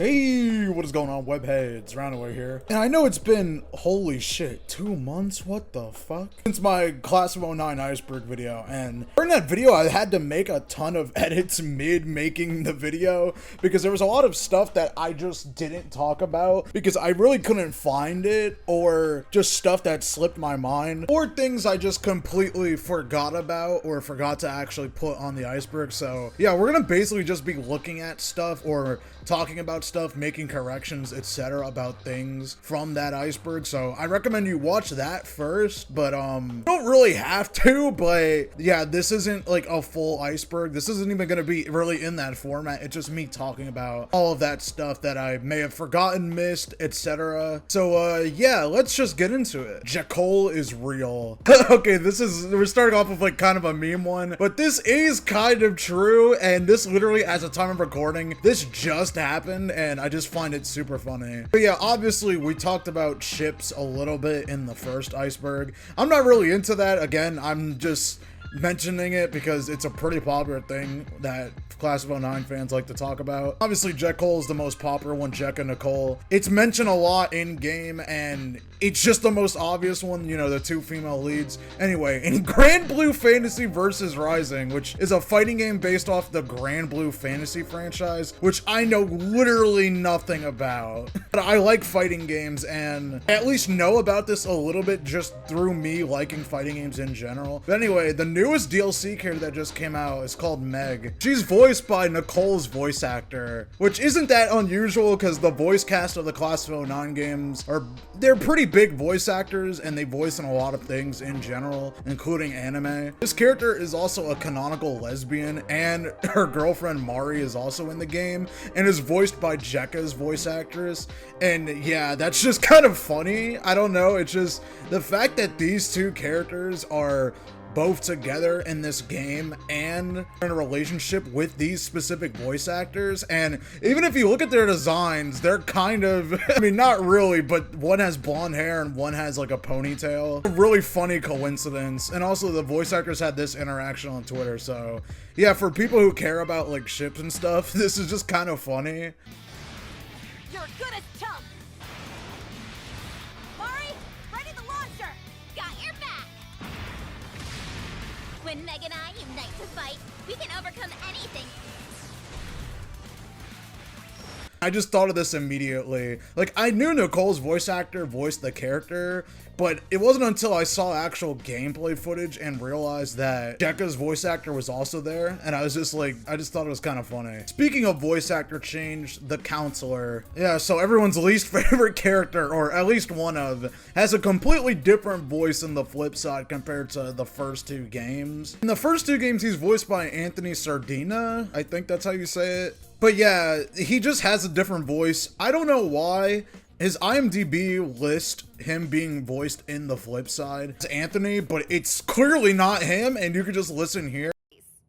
Hey, what is going on, webheads? Roundaway here. And I know it's been, holy shit, 2 months? What the fuck? Since my Class of '09 Iceberg video, and during that video, I had to make a ton of edits mid-making the video, because there was a lot of stuff that I just didn't talk about, because I really couldn't find it, or just stuff that slipped my mind, or things I just completely forgot about, or forgot to actually put on the Iceberg. So, yeah, we're gonna basically just be looking at stuff, or talking about stuff, making corrections, etc. about things from that Iceberg. So I recommend you watch that first, but you don't really have to, but yeah, this isn't like a full Iceberg. This isn't even gonna be really in that format. It's just me talking about all of that stuff that I may have forgotten, missed, etc. So yeah, let's just get into it. Jeckcole is real. Okay, we're starting off with like kind of a meme one, but this is kind of true, and this literally, as a time of recording, this just happened, and I just find it super funny. But yeah, obviously we talked about ships a little bit in the first Iceberg. I'm not really into that. Again, I'm just mentioning it because it's a pretty popular thing that Class of '09 fans like to talk about. Obviously, Jeckcole is the most popular one, Jecka, Nicole. It's mentioned a lot in game, and it's just the most obvious one, you know, the two female leads. Anyway, in Granblue Fantasy vs. Rising, which is a fighting game based off the Granblue Fantasy franchise, which I know literally nothing about. But I like fighting games, and I at least know about this a little bit just through me liking fighting games in general. But anyway, the newest DLC character that just came out is called Meg. She's voiced by Nicole's voice actor, which isn't that unusual because the voice cast of the Class of '09 games they're pretty big voice actors, and they voice in a lot of things in general, including anime. This character is also a canonical lesbian, and her girlfriend Mari is also in the game and is voiced by Jecka's voice actress. And yeah, that's just kind of funny. I don't know, it's just the fact that these two characters are both together in this game and in a relationship with these specific voice actors. And even if you look at their designs, they're kind of, I mean, not really, but one has blonde hair and one has like a ponytail. A really funny coincidence. And also the voice actors had this interaction on Twitter. So yeah, for people who care about like ships and stuff, this is just kind of funny. You're good as tough. Mari, ready the launcher. Got your back. When Meg and I unite to fight, we can overcome anything. I just thought of this immediately. Like, I knew Nicole's voice actor voiced the character, but it wasn't until I saw actual gameplay footage and realized that Jecka's voice actor was also there, and I was just like, I just thought it was kind of funny. Speaking of voice actor change, the Councilor. Yeah, so everyone's least favorite character, or at least one of, has a completely different voice in the flip side compared to the first two games. In the first two games, he's voiced by Anthony Sardina. I think that's how you say it. But yeah, he just has a different voice. I don't know why. His IMDb list him being voiced in the flip side. It's Anthony, but it's clearly not him, and you can just listen here.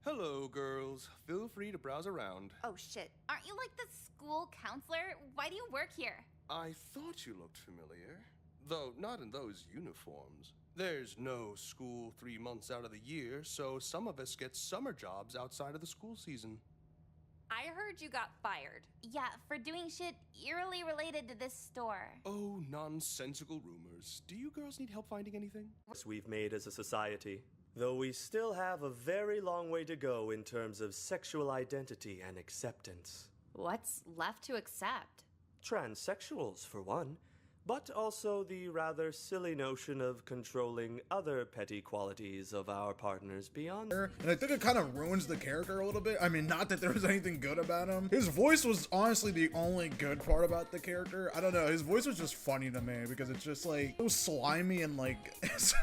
Hello, girls. Feel free to browse around. Oh shit, aren't you like the school counselor? Why do you work here? I thought you looked familiar, though not in those uniforms. There's no school 3 months out of the year, so some of us get summer jobs outside of the school season. I heard you got fired. Yeah, for doing shit eerily related to this store. Oh, nonsensical rumors. Do you girls need help finding anything? We've made as a society, though we still have a very long way to go in terms of sexual identity and acceptance. What's left to accept? Transsexuals, for one, but also the rather silly notion of controlling other petty qualities of our partners beyond. And I think it kind of ruins the character a little bit. I mean, not that there was anything good about him. His voice was honestly the only good part about the character. I don't know, his voice was just funny to me because it's just like so slimy and like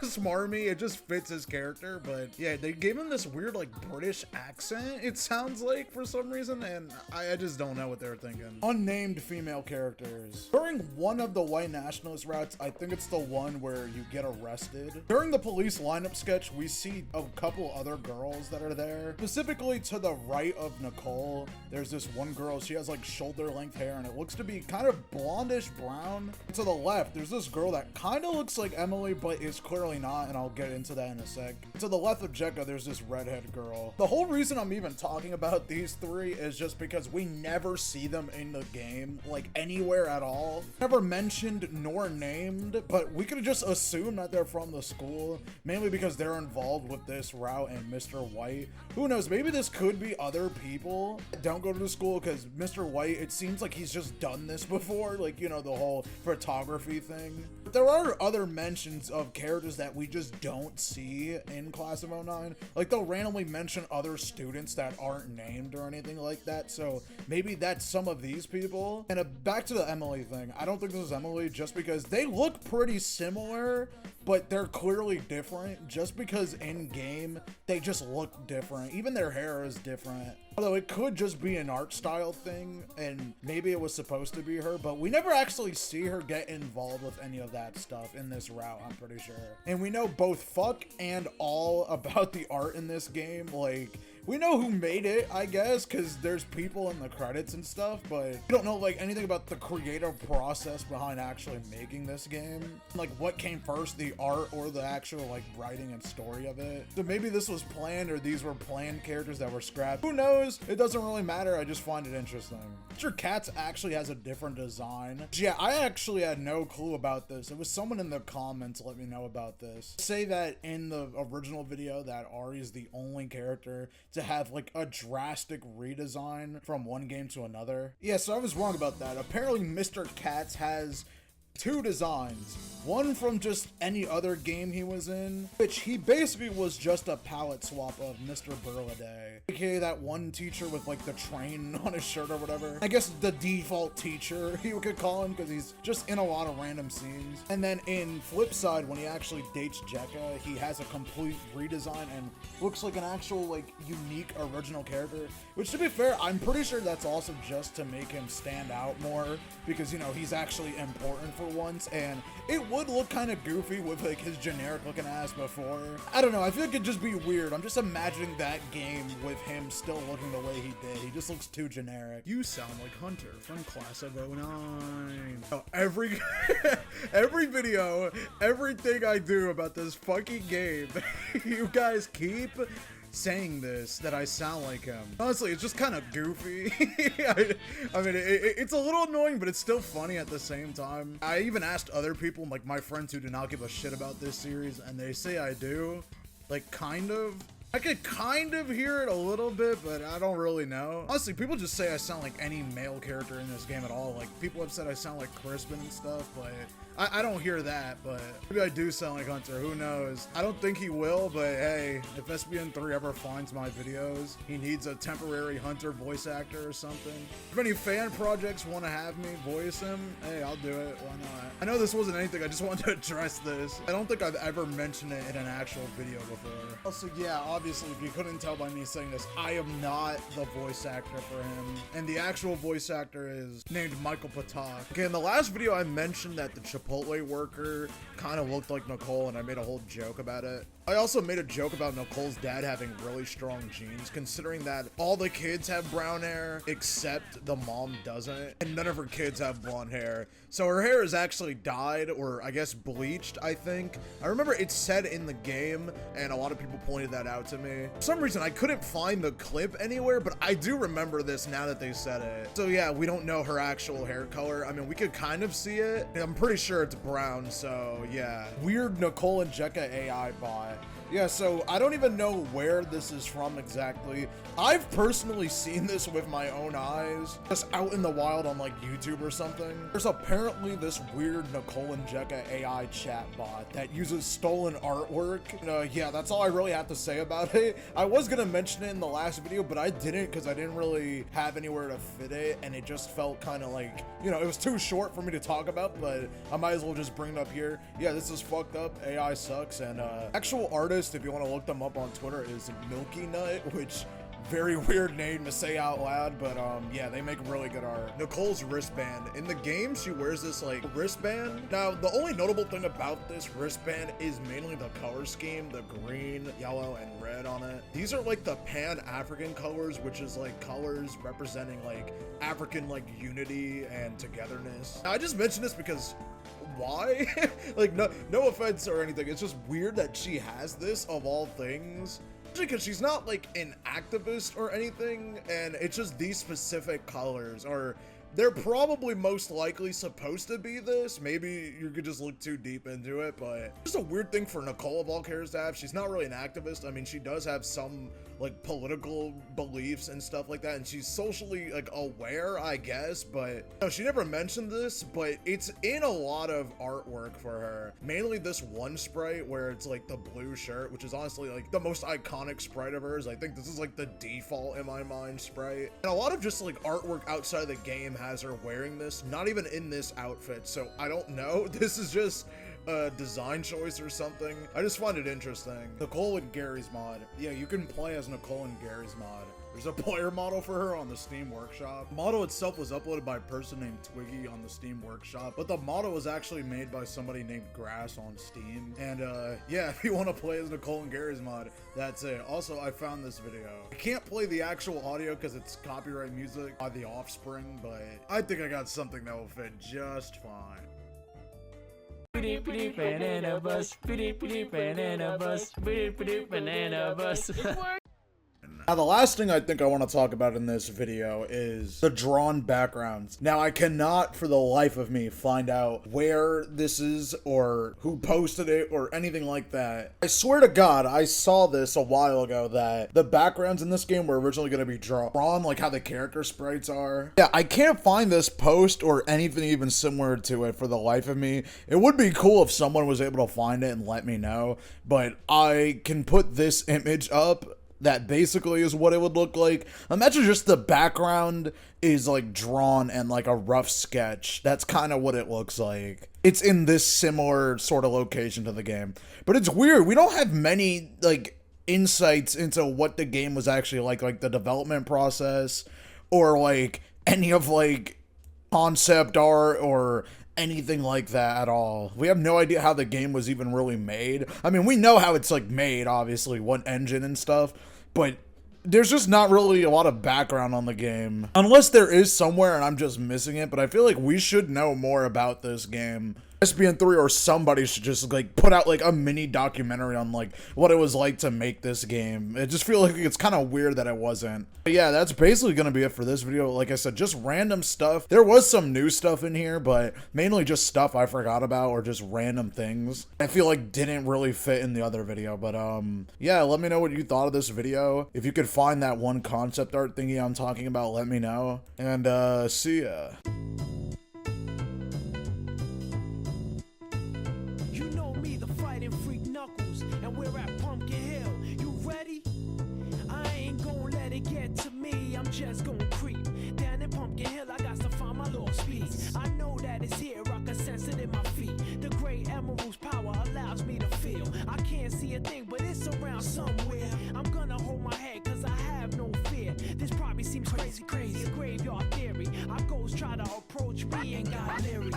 smarmy. It just fits his character. But yeah, they gave him this weird like British accent, it sounds like, for some reason, and I just don't know what they were thinking. Unnamed female characters. During one of the White anti-nationalist routes. I think it's the one where you get arrested. During the police lineup sketch, we see a couple other girls that are there. Specifically to the right of Nicole, there's this one girl. She has like shoulder-length hair and it looks to be kind of blondish brown. To the left, there's this girl that kind of looks like Emily, but is clearly not, and I'll get into that in a sec. To the left of Jecka, there's this redhead girl. The whole reason I'm even talking about these three is just because we never see them in the game, like anywhere at all. Never mentioned nor named, but we could just assume that they're from the school, mainly because they're involved with this route and Mr. White. Who knows, maybe this could be other people that don't go to the school, because Mr. White, it seems like he's just done this before, like, you know, the whole photography thing. But there are other mentions of characters that we just don't see in Class of 09. Like, they'll randomly mention other students that aren't named or anything like that, so maybe that's some of these people. And back to the Emily thing, I don't think this is Emily just because they look pretty similar, but they're clearly different just because in game they just look different. Even their hair is different. Although it could just be an art style thing and maybe it was supposed to be her, but we never actually see her get involved with any of that stuff in this route, I'm pretty sure. And we know both fuck and all about the art in this game. Like, we know who made it, I guess, because there's people in the credits and stuff, but we don't know like anything about the creative process behind actually making this game. Like what came first, the art or the actual like writing and story of it. So maybe this was planned or these were planned characters that were scrapped. Who knows? It doesn't really matter. I just find it interesting. Mr. Katz actually has a different design. Yeah, I actually had no clue about this. It was someone in the comments let me know about this. Say that in the original video that Ari is the only character to have like a drastic redesign from one game to another. Yeah, so I was wrong about that. Apparently Mr. Katz has two designs. One from just any other game he was in, which he basically was just a palette swap of Mr. Burladay, aka that one teacher with like the train on his shirt or whatever. I guess the default teacher you could call him because he's just in a lot of random scenes. And then in Flipside, when he actually dates Jecka, he has a complete redesign and looks like an actual like unique original character, which to be fair, I'm pretty sure that's also just to make him stand out more because, you know, he's actually important for once, and it would look kind of goofy with like his generic looking ass before. I don't know, I feel like it'd just be weird. I'm just imagining that game with him still looking the way he did. He just looks too generic. You sound like Hunter from Class of 09. Oh, every video, everything I do about this fucking game, you guys keep saying this, that I sound like him. Honestly, it's just kind of goofy. I mean, it's a little annoying, but it's still funny at the same time. I even asked other people, like my friends who do not give a shit about this series, and they say I do. Like, kind of. I could kind of hear it a little bit, but I don't really know. Honestly, people just say I sound like any male character in this game at all. Like, people have said I sound like Crispin and stuff, but I don't hear that, but maybe I do sound like Hunter, who knows? I don't think he will, but hey, if SBN3 ever finds my videos, he needs a temporary Hunter voice actor or something. If any fan projects want to have me voice him, hey, I'll do it, why not? I know this wasn't anything, I just wanted to address this. I don't think I've ever mentioned it in an actual video before. Also, yeah, obviously, if you couldn't tell by me saying this, I am not the voice actor for him. And the actual voice actor is named Michael Patak. Okay, in the last video, I mentioned that the Chipotle worker kind of looked like Nicole, and I made a whole joke about it. I also made a joke about Nicole's dad having really strong genes, considering that all the kids have brown hair except the mom doesn't, and none of her kids have blonde hair. So her hair is actually dyed, or I guess bleached, I think. I remember it said in the game, and a lot of people pointed that out to me. For some reason, I couldn't find the clip anywhere, but I do remember this now that they said it. So yeah, we don't know her actual hair color. I mean, we could kind of see it. I'm pretty sure it's brown, so yeah. Weird Nicole and Jecka AI bot. Yeah, so I don't even know where this is from exactly. I've personally seen this with my own eyes, just out in the wild on like YouTube or something. There's apparently this weird Nicole and Jecka AI chat bot that uses stolen artwork. Yeah, that's all I really have to say about it. I was gonna mention it in the last video, but I didn't because I didn't really have anywhere to fit it, and it just felt kind of like, you know, it was too short for me to talk about, but I might as well just bring it up here. Yeah, this is fucked up. AI sucks, and actual artist, if you want to look them up on Twitter, is Milky Nut, which very weird name to say out loud, but yeah, they make really good art. Nicole's wristband. In the game, she wears this like wristband. Now, the only notable thing about this wristband is mainly the color scheme, the green, yellow, and red on it. These are like the Pan-African colors, which is like colors representing like African like unity and togetherness. Now, I just mentioned this because why? Like, no offense or anything. It's just weird that she has this of all things. Because she's not like an activist or anything, and it's just these specific colors, or they're probably most likely supposed to be this. Maybe you could just look too deep into it, but just a weird thing for Nicole of all characters to have. She's not really an activist. I mean, she does have some like political beliefs and stuff like that, and she's socially like aware, I guess, but no, she never mentioned this, but it's in a lot of artwork for her. Mainly this one sprite where it's like the blue shirt, which is honestly like the most iconic sprite of hers. I think this is like the default in my mind sprite. And a lot of just like artwork outside of the game has her wearing this, not even in this outfit, so I don't know. This is just a design choice or something. I just find it interesting. Nicole and Garry's mod. Yeah, you can play as Nicole and Garry's mod. There's a player model for her on the Steam Workshop. The model itself was uploaded by a person named Twiggy on the Steam Workshop, but the model was actually made by somebody named Grass on Steam. And yeah, if you want to play as Nicole and Garry's mod, that's it. Also, I found this video. I can't play the actual audio because it's copyright music by The Offspring, but I think I got something that will fit just fine. Banana bus, banana bus, banana bus. Now, the last thing I think I want to talk about in this video is the drawn backgrounds. Now, I cannot for the life of me find out where this is or who posted it or anything like that. I swear to God, I saw this a while ago that the backgrounds in this game were originally going to be drawn like how the character sprites are. Yeah, I can't find this post or anything even similar to it for the life of me. It would be cool if someone was able to find it and let me know, but I can put this image up. That basically is what it would look like. Imagine just the background is like drawn and like a rough sketch. That's kind of what it looks like. It's in this similar sort of location to the game. But it's weird. We don't have many like insights into what the game was actually like the development process or like any of like concept art or anything like that at all. We have no idea how the game was even really made. I mean, we know how it's like made, obviously, what engine and stuff, but there's just not really a lot of background on the game. Unless there is somewhere and I'm just missing it, but I feel like we should know more about this game. SBN3 or somebody should just like put out like a mini documentary on like what it was like to make this game. I just feel like it's kind of weird that it wasn't. But yeah, that's basically gonna be it for this video. Like I said, just random stuff. There was some new stuff in here, but mainly just stuff I forgot about or just random things I feel like didn't really fit in the other video. But yeah, let me know what you thought of this video. If you could find that one concept art thingy I'm talking about, let me know. And see ya. Freak Knuckles, and we're at Pumpkin Hill. You ready? I ain't gonna let it get to me. I'm just gonna creep down in Pumpkin Hill. I got to find my lost piece. I know that it's here. I can sense it in my feet. The great emerald's power allows me to feel. I can't see a thing, but it's around somewhere. I'm gonna hold my head, cause I have no fear. This probably seems crazy, a graveyard theory. Our ghosts try to approach me and got leery.